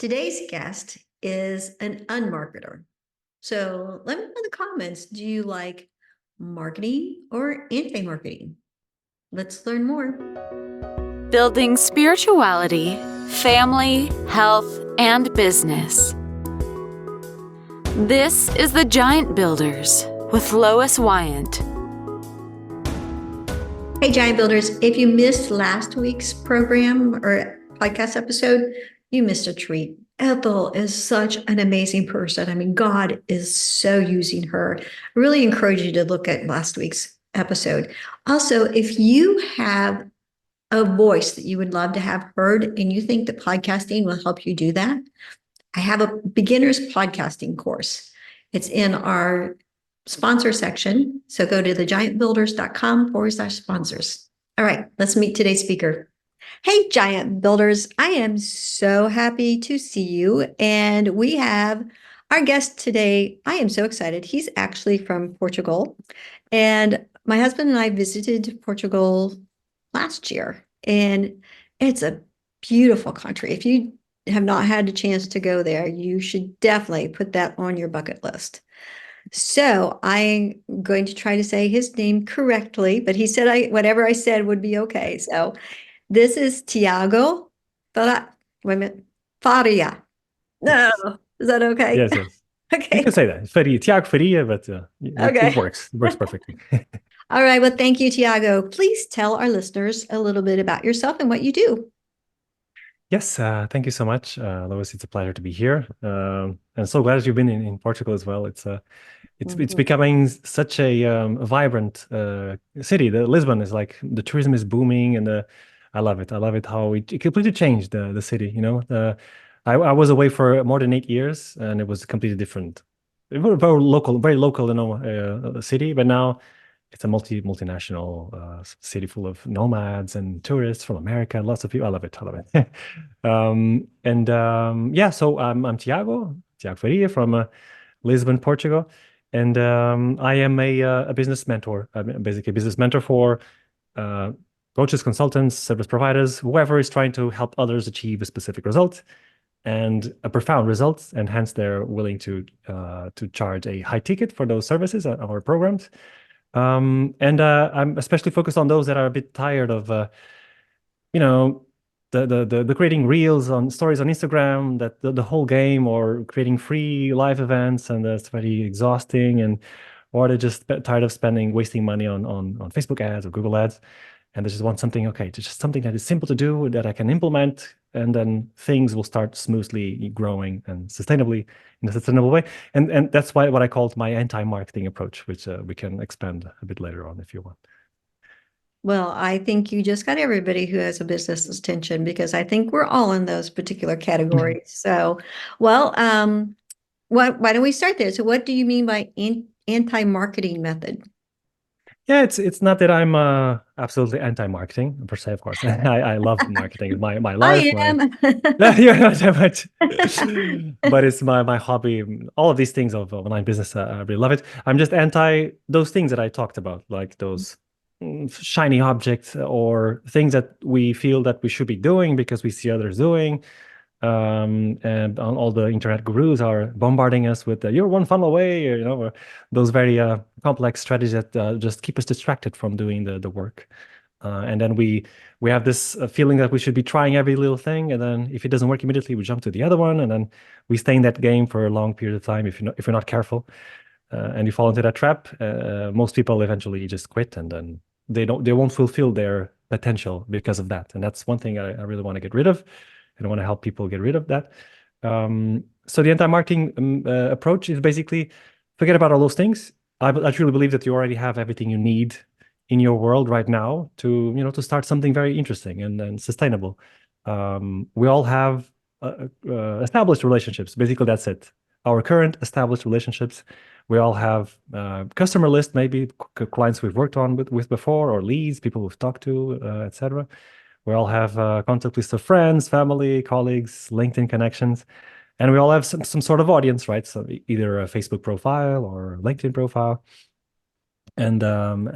Today's guest is an unmarketer. So let me know in the comments, do you like marketing or anti-marketing? Let's learn more. Building spirituality, family, health, and business. This is The Giant Builders with Lois Wyant. Hey, Giant Builders, if you missed last week's program or podcast episode, you missed a treat. Ethel is such an amazing person. I mean, God is so using her. I really encourage you to look at last week's episode. Also, if you have a voice that you would love to have heard and you think that podcasting will help you do that, I have a beginner's podcasting course. It's in our sponsor section. So go to thegiantbuilders.com/sponsors. All right, let's meet today's speaker. Hey, Giant Builders. I am so happy to see you. And we have our guest today. I am so excited. He's actually from Portugal. And my husband and I visited Portugal last year. And it's a beautiful country. If you have not had a chance to go there, you should definitely put that on your bucket list. So I'm going to try to say his name correctly, but he said whatever I said would be okay. So this is Tiago. Wait a minute. Faria. No, is that okay? Yes, yes. Okay. You can say that. Faria, Tiago Faria, but Okay. it works. It works perfectly. All right. Well, thank you, Tiago. Please tell our listeners a little bit about yourself and what you do. Yes, thank you so much, Lois. It's a pleasure to be here, and so glad that you've been in Portugal as well. It's becoming such a vibrant city. Lisbon is like the tourism is booming, and I love it. I love it how it completely changed the city. You know, I was away for more than 8 years, and it was completely different. Very very local, you know, city. But now it's a multinational city full of nomads and tourists from America. Lots of people. I love it. I love it. Yeah, so I'm Tiago Faria from Lisbon, Portugal, and I am a business mentor. I'm basically a business mentor for coaches, consultants, service providers, whoever is trying to help others achieve a specific result and a profound result, and hence they're willing to charge a high ticket for those services or programs. I'm especially focused on those that are a bit tired of, you know, the creating reels on stories on Instagram, that the whole game, or creating free live events, and that's very exhausting, or they're just tired of wasting money on Facebook ads or Google ads, and they just want something, just something that is simple to do, that I can implement, and then things will start smoothly growing and sustainably in a sustainable way. And that's what I called my anti-marketing approach, which we can expand a bit later on if you want. Well, I think you just got everybody who has a business attention, because I think we're all in those particular categories. So, well, why don't we start there? So what do you mean by anti-marketing method? Yeah, it's not that I'm absolutely anti-marketing per se, of course. I love marketing. It's my life. I am. Yeah, not that much. But it's my hobby. All of these things of online business, I really love it. I'm just anti those things that I talked about, like those shiny objects or things that we feel that we should be doing because we see others doing. And all the internet gurus are bombarding us with you're one funnel away, or, you know, or those very complex strategies that just keep us distracted from doing the work. And then we have this feeling that we should be trying every little thing, and then if it doesn't work immediately, we jump to the other one, and then we stay in that game for a long period of time if you're not careful, and you fall into that trap. Most people eventually just quit, and then they won't fulfill their potential because of that. And that's one thing I really want to get rid of. I want to help people get rid of that. So the anti-marketing approach is basically forget about all those things. I truly believe that you already have everything you need in your world right now to start something very interesting and sustainable. We all have established relationships. Basically, that's it. Our current established relationships. We all have customer list, maybe clients we've worked on with before, or leads, people we've talked to, etc. We all have contact lists of friends, family, colleagues, LinkedIn connections, and we all have some sort of audience, right? So either a Facebook profile or a LinkedIn profile, and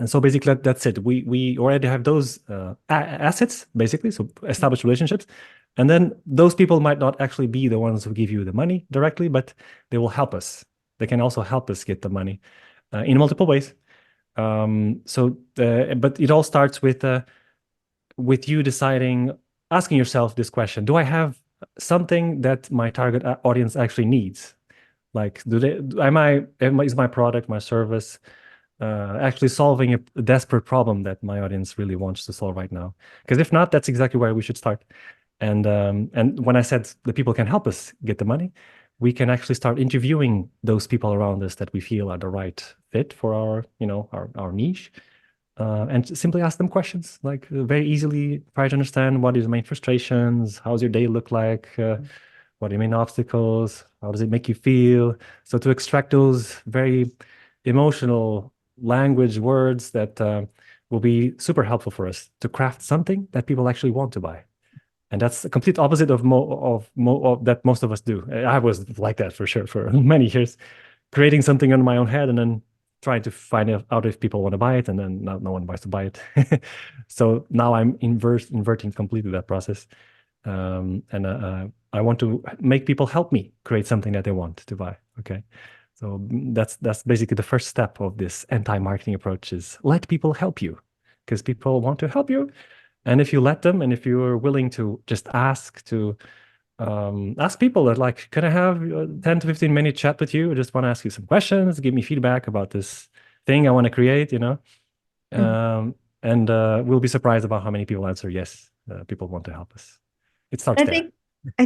so basically that's it. We already have those assets, basically, so established relationships, And then those people might not actually be the ones who give you the money directly, but they will help us. They can also help us get the money in multiple ways. But it all starts with you deciding, asking yourself this question: do I have something that my target audience actually needs? Like, is my product, my service, actually solving a desperate problem that my audience really wants to solve right now? Because if not, that's exactly where we should start. And when I said the people can help us get the money, we can actually start interviewing those people around us that we feel are the right fit for our niche, and simply ask them questions, like very easily try to understand what is the main frustrations, how's your day look like, what are your main obstacles, how does it make you feel? So to extract those very emotional language words that will be super helpful for us to craft something that people actually want to buy. And that's the complete opposite of that most of us do. I was like that for sure for many years, creating something on my own head and then trying to find out if people want to buy it, and then no one wants to buy it. So now I'm inverting completely that process. And I want to make people help me create something that they want to buy. Okay. So that's basically the first step of this anti-marketing approach, is let people help you, because people want to help you. And if you let them, and if you're willing to just ask people that, like, can I have a 10 to 15 minute chat with you? I just want to ask you some questions, give me feedback about this thing I want to create, and we'll be surprised about how many people answer yes. People want to help us. It starts I there.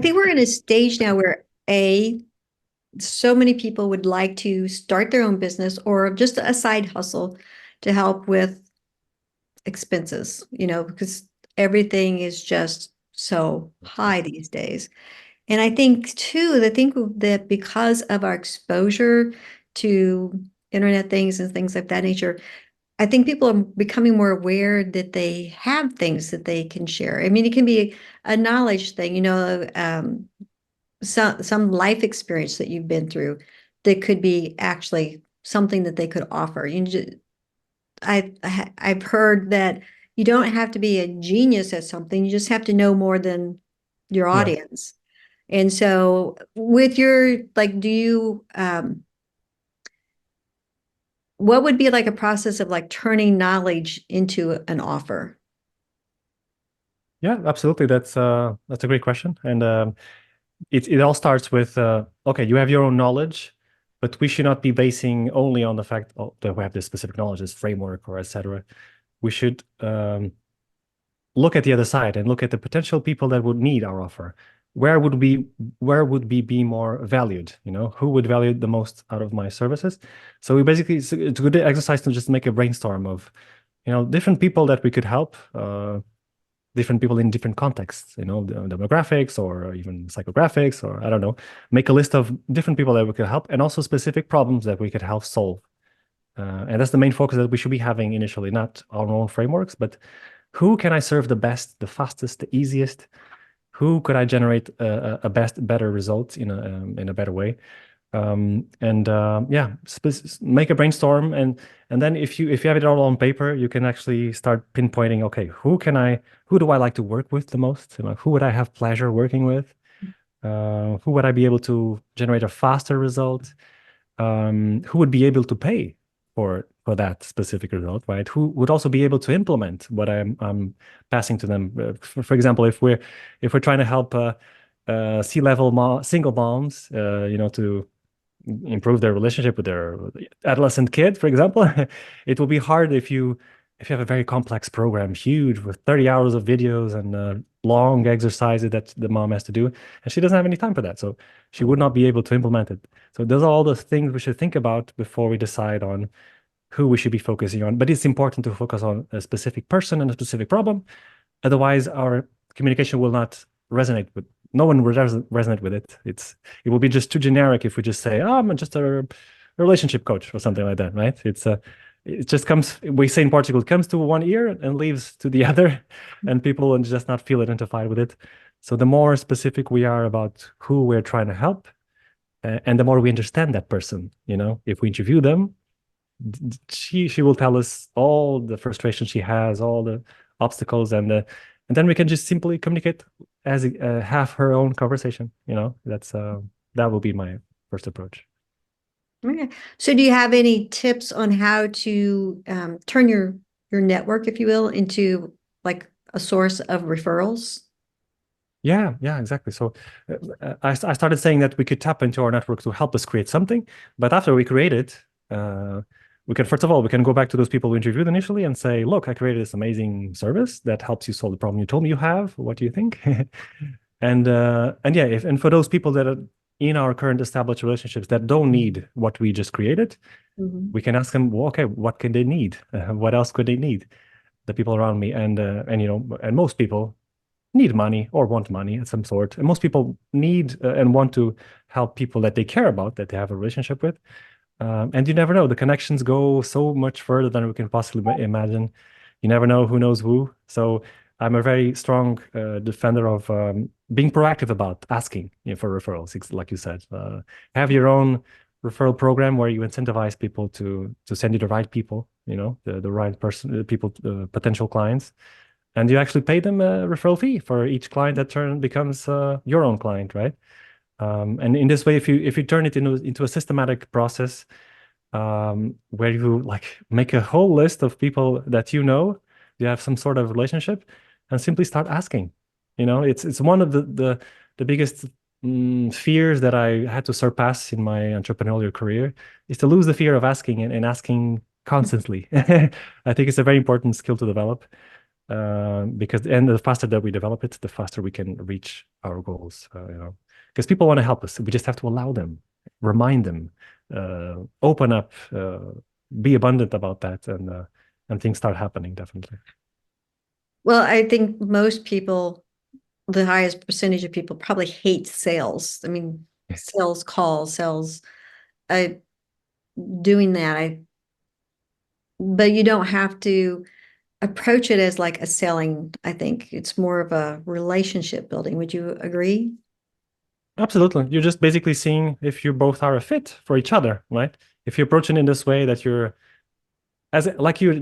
think we're in a stage now where so many people would like to start their own business or just a side hustle to help with expenses, because everything is just so high these days. And I think too, that because of our exposure to internet things and things of that nature, I think people are becoming more aware that they have things that they can share. I mean, it can be a knowledge thing, some life experience that you've been through that could be actually something that they could offer. I've heard that you don't have to be a genius at something. You just have to know more than your Yeah. audience. And so with your, like, what would be like a process of like turning knowledge into an offer? Yeah, absolutely. That's a great question. And it all starts with okay, you have your own knowledge, but we should not be basing only on the fact that we have this specific knowledge, this framework, or etc. We should look at the other side and look at the potential people that would need our offer. Where would we be more valued? Who would value the most out of my services? So we basically, it's a good exercise to just make a brainstorm of different people that we could help, different people in different contexts, demographics or even psychographics, or I don't know, make a list of different people that we could help, and also specific problems that we could help solve. And that's the main focus that we should be having initially, not our own frameworks, but who can I serve the best, the fastest, the easiest? Who could I generate a better result in a better way? Yeah, make a brainstorm, and then if you have it all on paper, you can actually start pinpointing, okay, who do I like to work with the most? Who would I have pleasure working with? Who would I be able to generate a faster result? Who would be able to pay for that specific result, right? Who would also be able to implement what I'm passing to them? For example, if we're trying to help C-level single moms, to improve their relationship with their adolescent kid, for example, it will be hard if you have a very complex program, huge, with 30 hours of videos and long exercises that the mom has to do, and she doesn't have any time for that, so she would not be able to implement it. So those are all the things we should think about before we decide on who we should be focusing on. But it's important to focus on a specific person and a specific problem. Otherwise, our communication will not resonate with. No one will resonate with it. It will be just too generic if we just say, "Oh, I'm just a relationship coach" or something like that, right? It just comes. We say in Portugal, it comes to one ear and leaves to the other, and people will just not feel identified with it. So the more specific we are about who we're trying to help, and the more we understand that person, if we interview them, she will tell us all the frustration she has, all the obstacles, and then we can just simply communicate as have her own conversation. That will be my first approach. Okay. So do you have any tips on how to turn your network, if you will, into like a source of referrals? Yeah, exactly. So I started saying that we could tap into our network to help us create something, but after we create it, we can first of all we can go back to those people we interviewed initially and say, look, I created this amazing service that helps you solve the problem you told me you have. What do you think? And yeah, if and for those people that are in our current established relationships that don't need what we just created, Mhm. we can ask them, well, okay, what can they need? What else could they need? The people around me, and most people need money or want money of some sort. And most people need and want to help people that they care about, that they have a relationship with. And you never know, the connections go so much further than we can possibly imagine. You never know who knows who. So I'm a very strong defender of being proactive about asking for referrals, like you said. Have your own referral program where you incentivize people to send you the right people, the right person, people, potential clients, and you actually pay them a referral fee for each client that becomes your own client, right? And in this way, if you turn it into a systematic process, where you like make a whole list of people that you have some sort of relationship, and simply start asking. It's one of the biggest fears that I had to surpass in my entrepreneurial career, is to lose the fear of asking and asking constantly. I think it's a very important skill to develop, because the faster that we develop it, the faster we can reach our goals. Because people want to help us, we just have to allow them, remind them, open up, be abundant about that, and things start happening, definitely. Well, I think most people, the highest percentage of people probably hate sales. I mean, sales calls, sales, I doing that. But you don't have to approach it as like a selling. I think it's more of a relationship building. Would you agree? Absolutely. You're just basically seeing if you both are a fit for each other, right? If you approach it in this way, that you're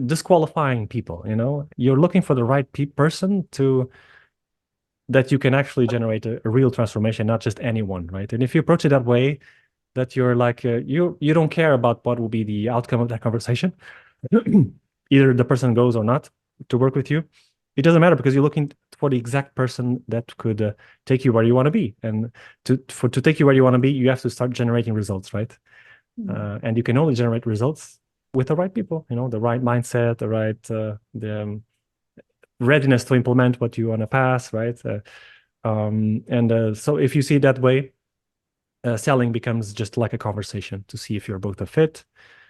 disqualifying people, you're looking for the right person that you can actually generate a real transformation, not just anyone, right? And if you approach it that way, that you're like, you don't care about what will be the outcome of that conversation, either the person goes or not to work with you, it doesn't matter, because you're looking for the exact person that could take you where you want to be. And to take you where you want to be, you have to start generating results, right? And you can only generate results with the right people, the right mindset, the readiness to implement what you want to pass, right? So if you see it that way, selling becomes just like a conversation to see if you're both a fit.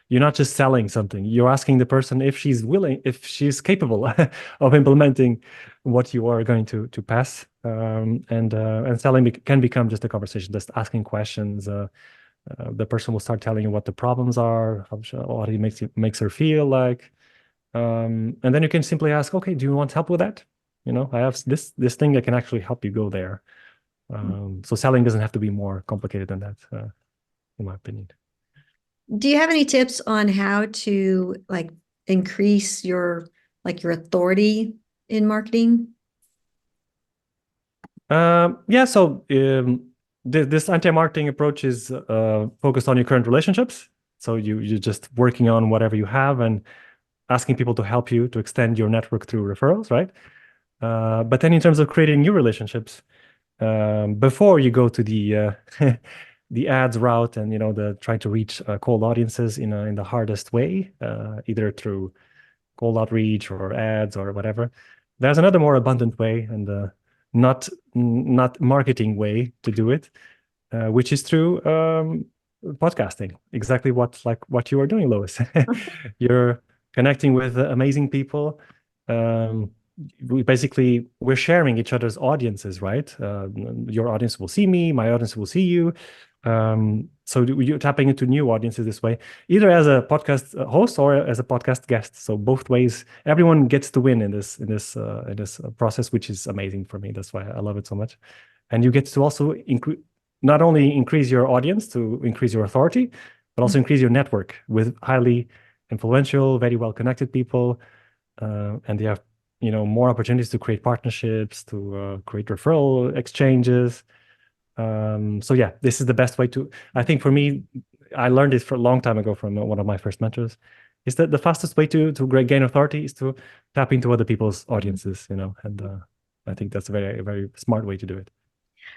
You're not just selling something. You're asking the person if she's willing, if she's capable of implementing what you are going to pass. And selling can become just a conversation, just asking questions. The person will start telling you what the problems are, what he makes her feel like. And then you can simply ask, okay, do you want help with that? I have this thing that can actually help you go there. So selling doesn't have to be more complicated than that, in my opinion. Do you have any tips on how to like increase your authority in marketing? Yeah, so this anti-marketing approach is focused on your current relationships. So you're just working on whatever you have and asking people to help you to extend your network through referrals, right? But then in terms of creating new relationships, before you go to the the ads route and the trying to reach cold audiences in the hardest way, either through cold outreach or ads or whatever, there's another more abundant way, and not marketing way to do it, which is through podcasting. Exactly what you are doing, Lois. You're connecting with amazing people. We're sharing each other's audiences, right? Your audience will see me, my audience will see you. So you're tapping into new audiences this way, either as a podcast host or as a podcast guest. So both ways, everyone gets to win in this process, which is amazing for me. That's why I love it so much. And you get to also not only increase your audience to increase your authority, but also increase your network with highly influential, very well connected people. And yeah, more opportunities to create partnerships, to create referral exchanges. So yeah, this is the best way to, I think for me, I learned this for a long time ago from one of my first mentors, is that the fastest way to gain authority is to tap into other people's audiences, and I think that's a very, very smart way to do it.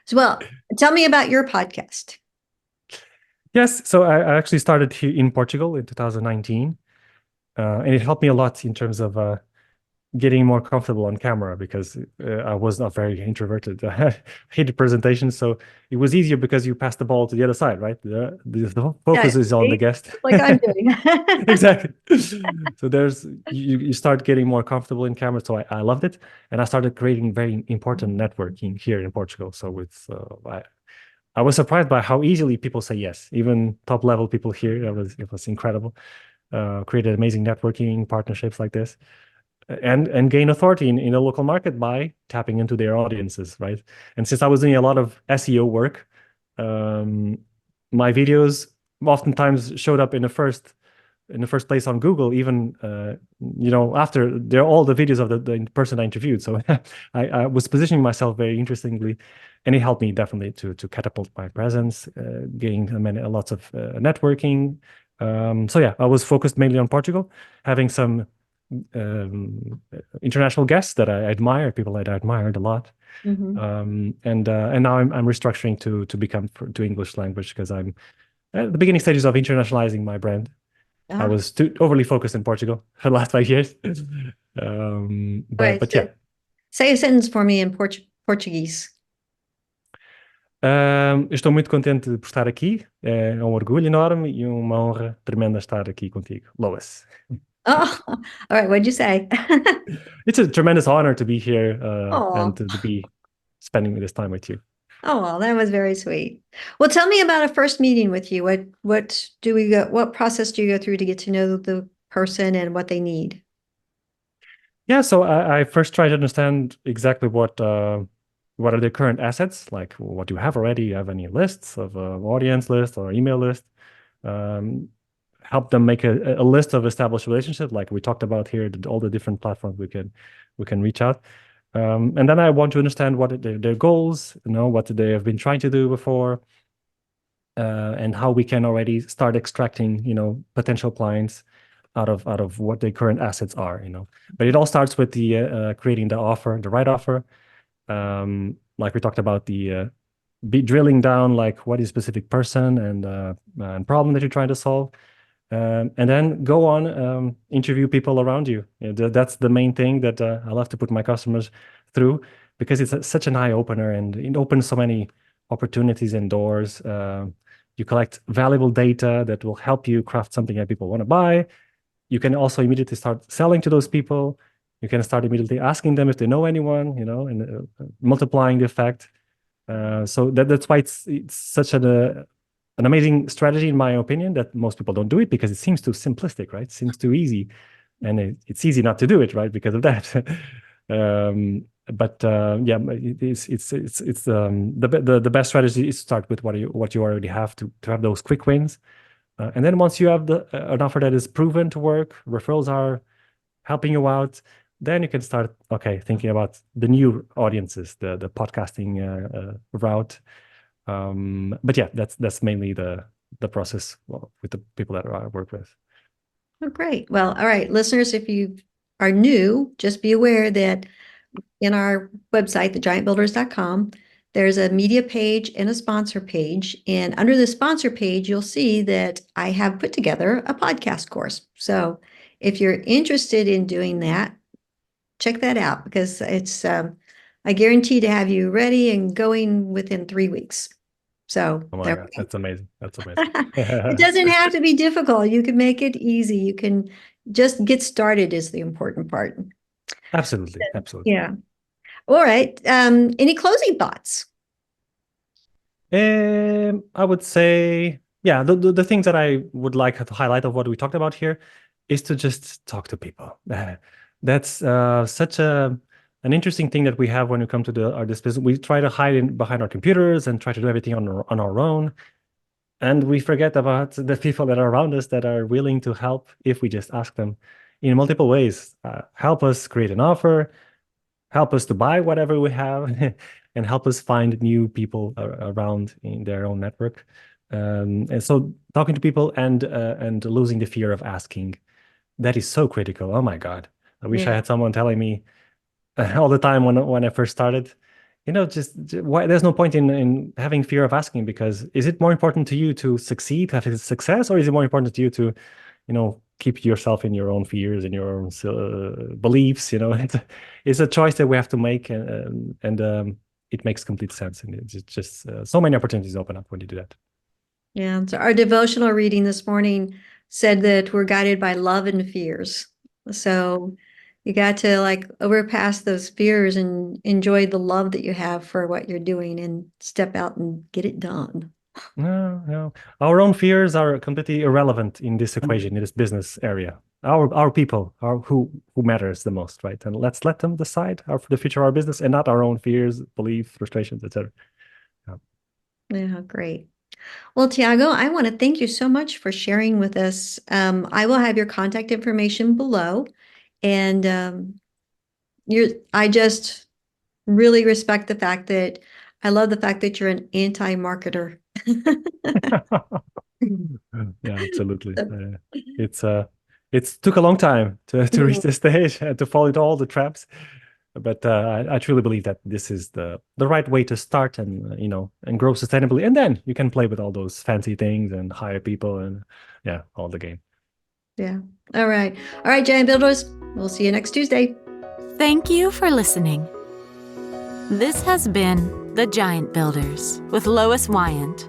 So, well, tell me about your podcast. Yes, so I actually started here in Portugal in 2019, and it helped me a lot in terms of getting more comfortable on camera because I was not very introverted. I hated presentations, so it was easier because you pass the ball to the other side, right? The focus is on the guest. Like I'm doing. Exactly. So you start getting more comfortable in camera. So I loved it, and I started creating very important networking here in Portugal. So I was surprised by how easily people say yes, even top level people here. It was incredible. Created amazing networking partnerships like this, and gain authority in the local market by tapping into their audiences, right? And since I was doing a lot of SEO work, my videos oftentimes showed up in the first place on Google, even after they're all the videos of the person I interviewed. So I was positioning myself very interestingly, and it helped me definitely to catapult my presence, gain lots of networking. So yeah, I was focused mainly on Portugal, having some international guests that I admire, people that I admired a lot. And now I'm restructuring to become to English language because I'm at the beginning stages of internationalizing my brand. I was too overly focused in Portugal for the last 5 years. But yeah. Say a sentence for me in Portuguese. Estou muito contente por estar aqui. É um orgulho enorme e uma honra tremenda estar aqui contigo, Lois. Oh, all right. What'd you say? It's a tremendous honor to be here and to be spending this time with you. Oh, well, that was very sweet. Well, tell me about a first meeting with you. What process do you go through to get to know the person and what they need? Yeah, so I first try to understand exactly what are their current assets, like what do you have already? You have any lists of audience list or email list? Help them make a list of established relationships, like we talked about here, all the different platforms we can reach out. And then I want to understand what their goals, what they have been trying to do before, and how we can already start extracting, potential clients out of what their current assets are. But it all starts with the creating the offer, the right offer. Like we talked about drilling down, like what is a specific person and problem that you're trying to solve. And then go on, interview people around you. That's the main thing that I love to put my customers through because it's such an eye opener and it opens so many opportunities and doors. You collect valuable data that will help you craft something that people want to buy. You can also immediately start selling to those people. You can start immediately asking them if they know anyone, and multiplying the effect. So that's why it's such an amazing strategy, in my opinion, that most people don't do it because it seems too simplistic, right? It seems too easy, and it's easy not to do it, right? Because of that. Yeah, it's the best strategy is to start with what you already have to have those quick wins, and then once you have an offer that is proven to work, referrals are helping you out, then you can start thinking about the new audiences, the podcasting route. But yeah, that's mainly the process with the people that I work with. Oh, great. Well, all right, listeners, if you are new, just be aware that in our website, thegiantbuilders.com, there's a media page and a sponsor page. And under the sponsor page, you'll see that I have put together a podcast course. So if you're interested in doing that, check that out because it's, I guarantee to have you ready and going within 3 weeks. So oh my God, that's amazing. That's amazing. It doesn't have to be difficult. You can make it easy. You can just get started is the important part. Absolutely. Absolutely. Yeah. All right. Any closing thoughts? I would say, yeah, the things that I would like to highlight of what we talked about here is to just talk to people. That's such an interesting thing that we have when we come to this business. We try to hide behind our computers and try to do everything on our own. And we forget about the people that are around us that are willing to help if we just ask them. in multiple ways. Help us create an offer, help us to buy whatever we have, and help us find new people around in their own network. And so talking to people and losing the fear of asking, that is so critical. Oh my God. I wish I Yeah. had someone telling me all the time when I first started, why there's no point in having fear of asking, because is it more important to you to succeed, have a success, or is it more important to you to, keep yourself in your own fears and your own beliefs? It's a choice that we have to make, and it makes complete sense. And it's just so many opportunities open up when you do that. Yeah. So our devotional reading this morning said that we're guided by love and fears. So you got to like overpass those fears and enjoy the love that you have for what you're doing and step out and get it done. No, no. Our own fears are completely irrelevant in this equation, in this business area. Our people are who matters the most, right? And let's let them decide for the future of our business, and not our own fears, beliefs, frustrations, etc. Yeah. Yeah, great. Well, Tiago, I want to thank you so much for sharing with us. I will have your contact information below, and I just really respect the fact that I love the fact that you're an anti-marketer. Yeah, absolutely. It's took a long time to reach this stage and to fall into all the traps, but I truly believe that this is the right way to start, and and grow sustainably, and then you can play with all those fancy things and hire people and all the game. Yeah. All right. All right, Giant Builders. We'll see you next Tuesday. Thank you for listening. This has been The Giant Builders with Lois Wyant.